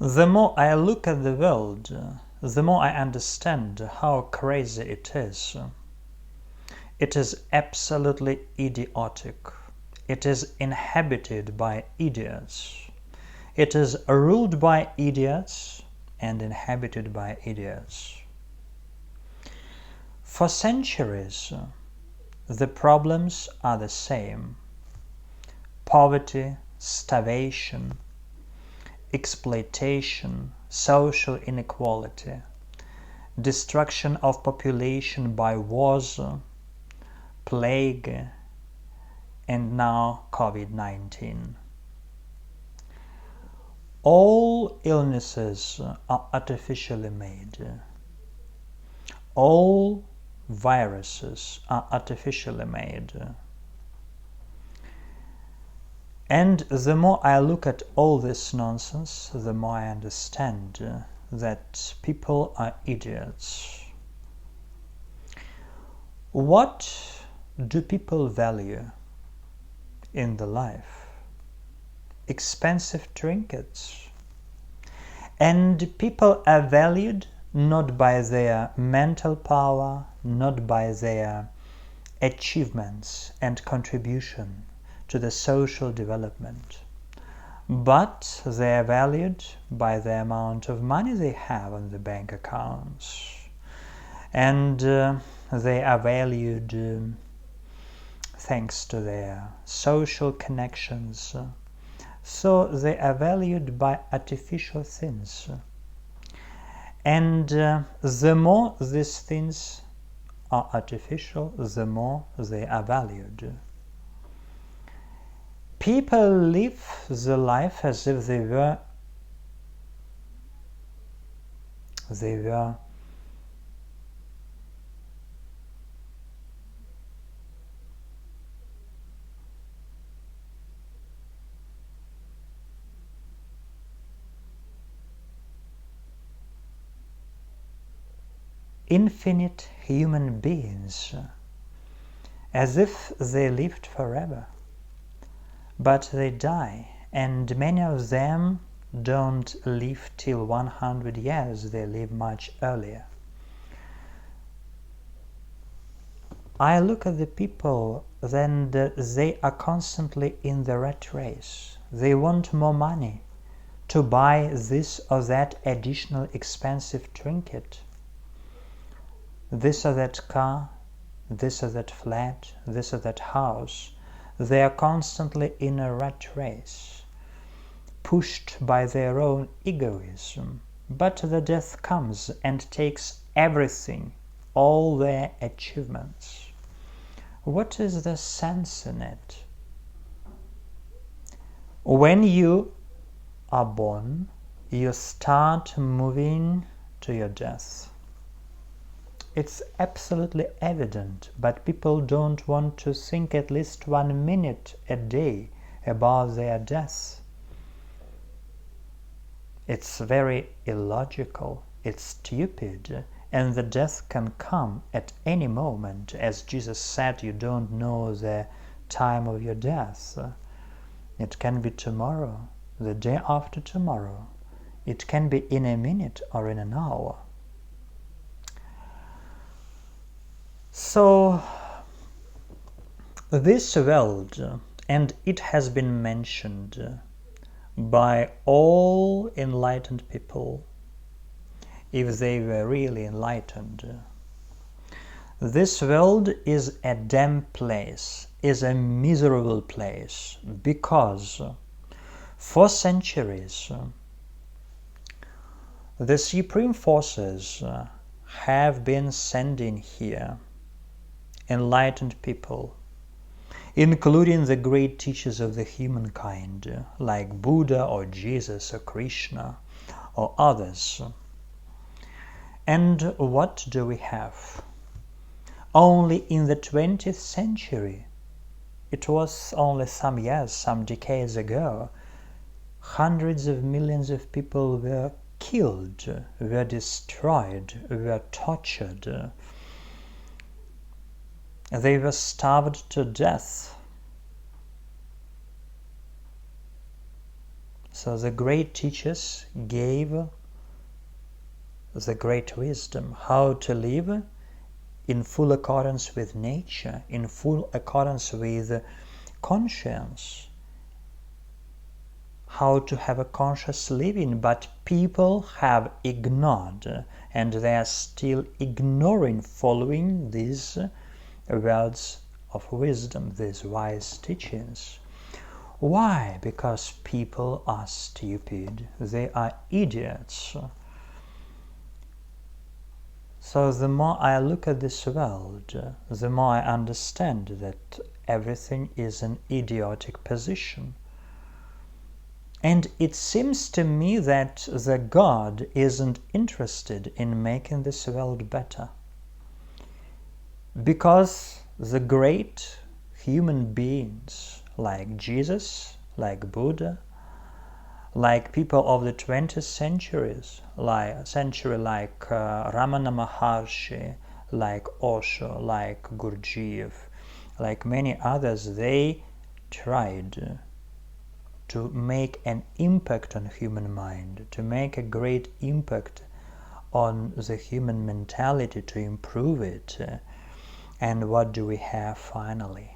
The more I look at the world, the more I understand how crazy it is. It is absolutely idiotic. It is inhabited by idiots. It is ruled by idiots and inhabited by idiots. For centuries, the problems are the same: poverty, starvation, exploitation, social inequality, destruction of population by wars, plague, and now COVID-19. All illnesses are artificially made. All viruses are artificially made. And the more I look at all this nonsense, the more I understand that people are idiots. What do people value in the life? Expensive trinkets. And people are valued not by their mental power, not by their achievements and contribution to the social development, but they are valued by the amount of money they have on the bank accounts, and they are valued thanks to their social connections. So they are valued by artificial things, and the more these things are artificial, the more they are valued. People live the life as if they were infinite human beings, as if they lived forever. But they die, and many of them don't live till 100 years, they live much earlier. I look at the people, then they are constantly in the rat race. They want more money to buy this or that additional expensive trinket, this or that car, this or that flat, this or that house. They are constantly in a rat race, pushed by their own egoism. But the death comes and takes everything, all their achievements. What is the sense in it? When you are born, you start moving to your death. It's absolutely evident, but people don't want to think at least 1 minute a day about their death. It's very illogical, it's stupid, and the death can come at any moment. As Jesus said, you don't know the time of your death. It can be tomorrow, the day after tomorrow. It can be in a minute or in an hour. So, this world, and it has been mentioned by all enlightened people, if they were really enlightened, this world is a damn place, is a miserable place, because for centuries the supreme forces have been sending here enlightened people, including the great teachers of the humankind, like Buddha or Jesus or Krishna or others. And what do we have? Only in the 20th century, it was only some years, some decades ago, hundreds of millions of people were killed, were destroyed, were tortured. They were starved to death. So the great teachers gave the great wisdom, how to live in full accordance with nature, in full accordance with conscience, how to have a conscious living, but people have ignored, and they are still ignoring following these words of wisdom, these wise teachings. Why? Because people are stupid, they are idiots. So the more I look at this world, the more I understand that everything is an idiotic position. And it seems to me that the God isn't interested in making this world better. Because the great human beings like Jesus, like Buddha, like people of the 20th centuries, like Ramana Maharshi, like Osho, like Gurdjieff, like many others, they tried to make an impact on human mind, to make a great impact on the human mentality, to improve it. And what do we have finally?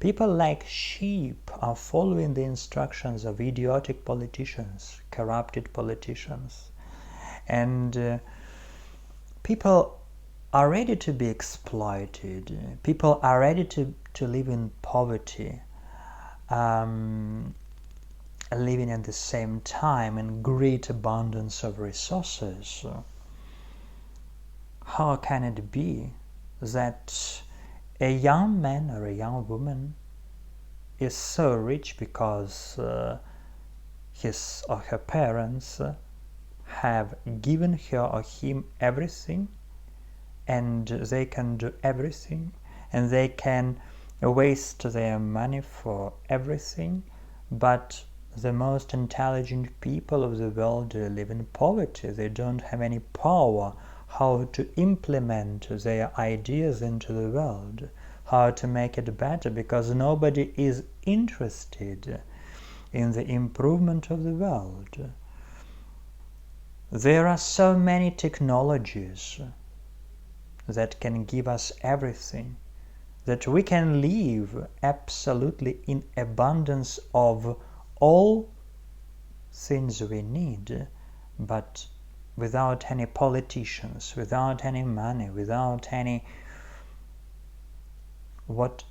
People like sheep are following the instructions of idiotic politicians, corrupted politicians. And people are ready to be exploited. People are ready to live in poverty, living at the same time in great abundance of resources. How can it be that a young man or a young woman is so rich because his or her parents have given her or him everything, and they can do everything, and they can waste their money for everything, but the most intelligent people of the world live in poverty. They don't have any power how to implement their ideas into the world, how to make it better, because nobody is interested in the improvement of the world. There are so many technologies that can give us everything, that we can live absolutely in abundance of all things we need, but without any politicians, without any money, without any what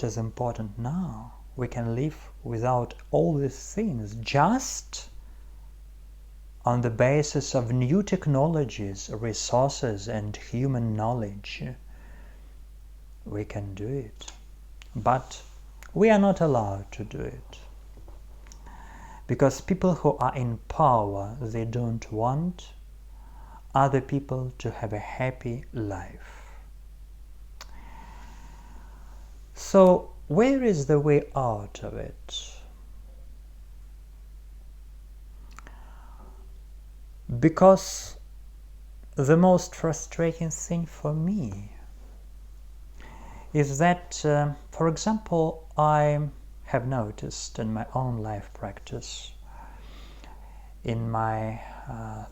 is important now. We can live without all these things, just on the basis of new technologies, resources, and human knowledge. We can do it, but we are not allowed to do it. Because people who are in power, they don't want other people to have a happy life. So, where is the way out of it? Because the most frustrating thing for me is that, for example, I have noticed in my own life practice, in my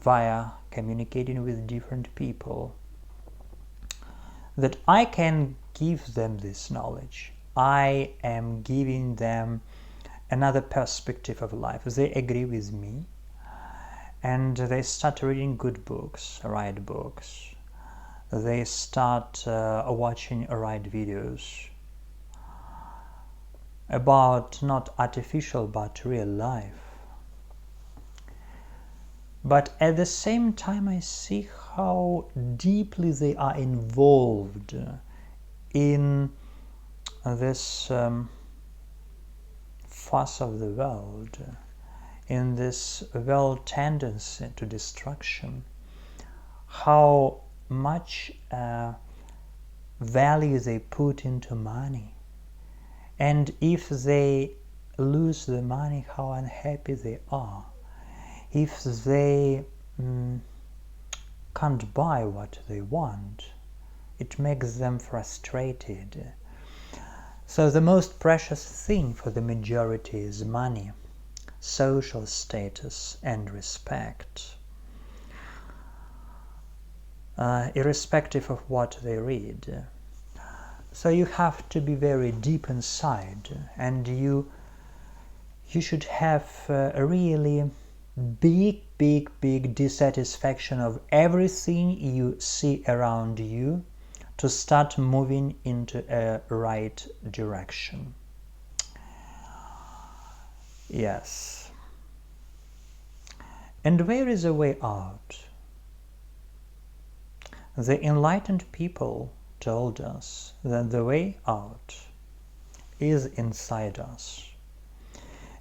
via communicating with different people, that I can give them this knowledge. I am giving them another perspective of life. They agree with me, and they start reading good books, right books. They start watching right videos about not artificial but real life. But at the same time, I see how deeply they are involved in this fuss of the world, in this world tendency to destruction, how much value they put into money. And if they lose the money, how unhappy they are. If they can't buy what they want, it makes them frustrated. So the most precious thing for the majority is money. social status and respect, irrespective of what they read. So you have to be very deep inside, and you should have a really big dissatisfaction of everything you see around you to start moving into a right direction. Yes. And where is a way out? The enlightened people told us that the way out is inside us.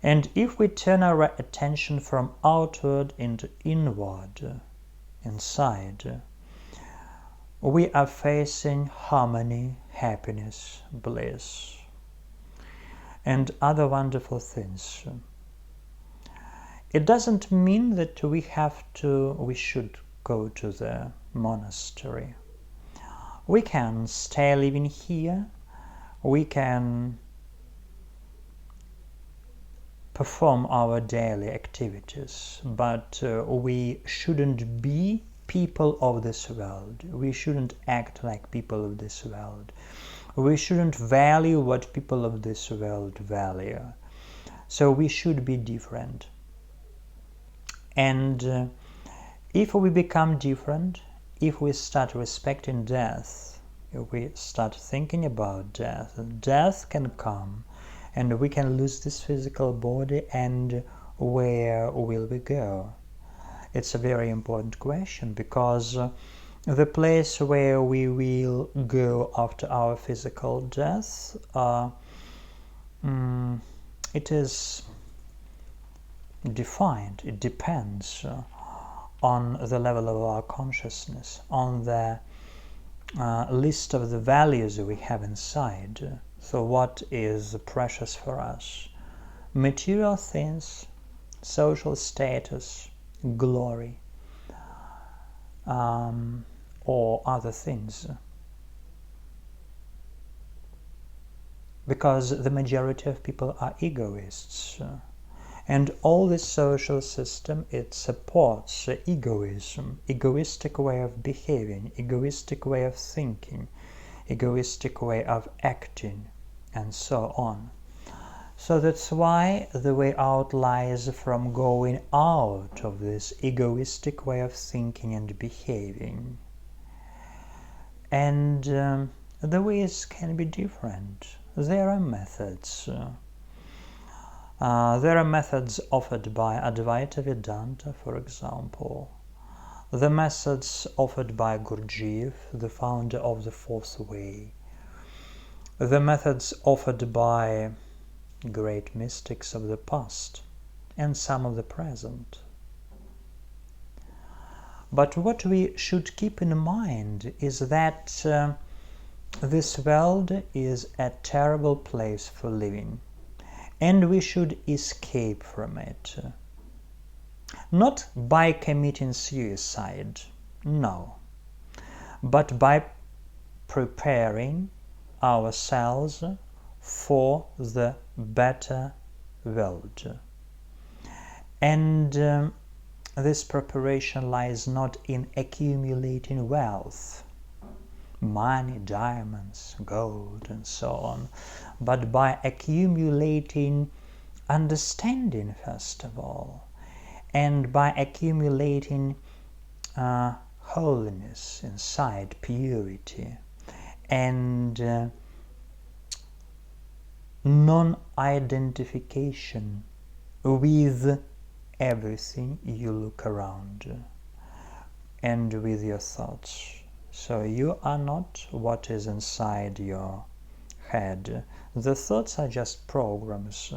And if we turn our attention from outward into inward, inside, we are facing harmony, happiness, bliss, and other wonderful things. It doesn't mean that we should go to the monastery. We can stay living here, we can perform our daily activities, but we shouldn't be people of this world. We shouldn't act like people of this world. We shouldn't value what people of this world value. So we should be different. And if we become different, if we start respecting death, if we start thinking about death, death can come and we can lose this physical body, and where will we go? It's a very important question, because the place where we will go after our physical death, it is defined, it depends on the level of our consciousness, on the list of the values we have inside. So what is precious for us? Material things, social status, glory, or other things. Because the majority of people are egoists. And all this social system, it supports egoism, egoistic way of behaving, egoistic way of thinking, egoistic way of acting, and so on. So that's why the way out lies from going out of this egoistic way of thinking and behaving. And the ways can be different. There are methods. There are methods offered by Advaita Vedanta, for example. The methods offered by Gurdjieff, the founder of the Fourth Way. The methods offered by great mystics of the past and some of the present. But what we should keep in mind is that this world is a terrible place for living, and we should escape from it. Not by committing suicide, no, but by preparing ourselves for the better world. And this preparation lies not in accumulating wealth, money, diamonds, gold, and so on, but by accumulating understanding, first of all, and by accumulating holiness inside, purity, and non-identification with everything you look around and with your thoughts. So you are not what is inside your head. The thoughts are just programs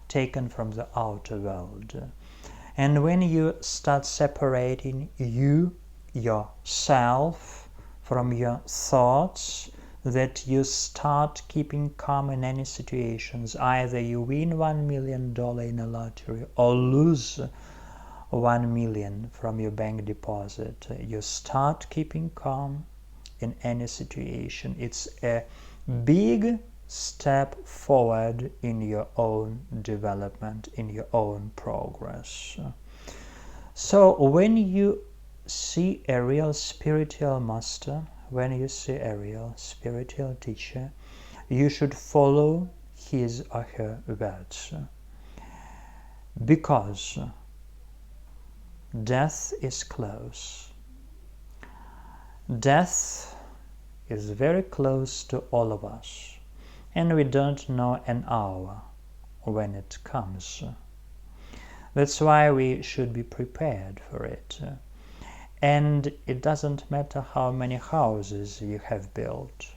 taken from the outer world. And when you start separating yourself from your thoughts, that you start keeping calm in any situations. Either you win $1 million in a lottery or lose 1 million from your bank deposit. You start keeping calm in any situation. It's a big step forward in your own development, in your own progress. So when you see a real spiritual master, when you see a real spiritual teacher, you should follow his or her words, because death is close. Death is very close to all of us, and we don't know an hour when it comes. That's why we should be prepared for it. And it doesn't matter how many houses you have built,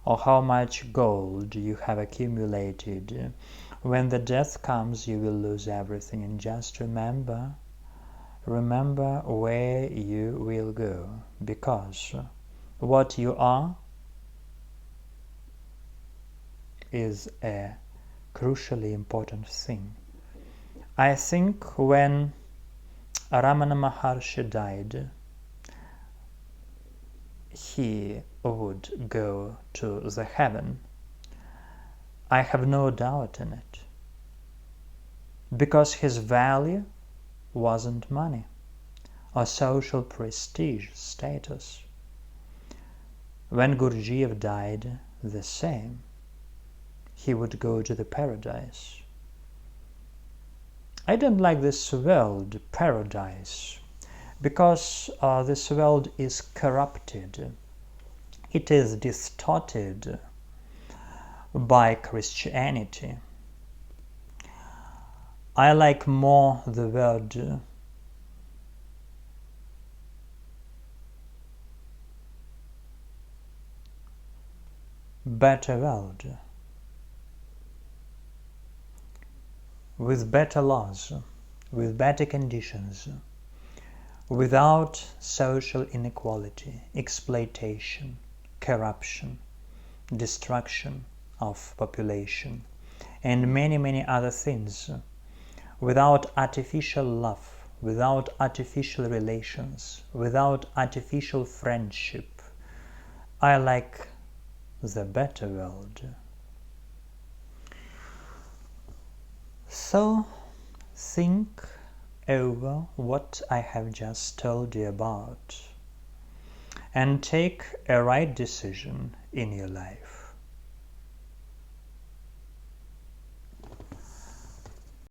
or how much gold you have accumulated. When the death comes, you will lose everything. And just remember where you will go, because what you are is a crucially important thing. I think when Ramana Maharshi died, he would go to the heaven. I have no doubt in it, because his value wasn't money or social prestige, status. When Gurdjieff died, the same. He would go to the paradise. I don't like this world, paradise, because this world is corrupted. It is distorted by Christianity. I like more the word better world, with better laws, with better conditions, without social inequality, exploitation, corruption, destruction of population, and many, many other things, without artificial love, without artificial relations, without artificial friendship. I like the better world. So think over what I have just told you about, and take a right decision in your life.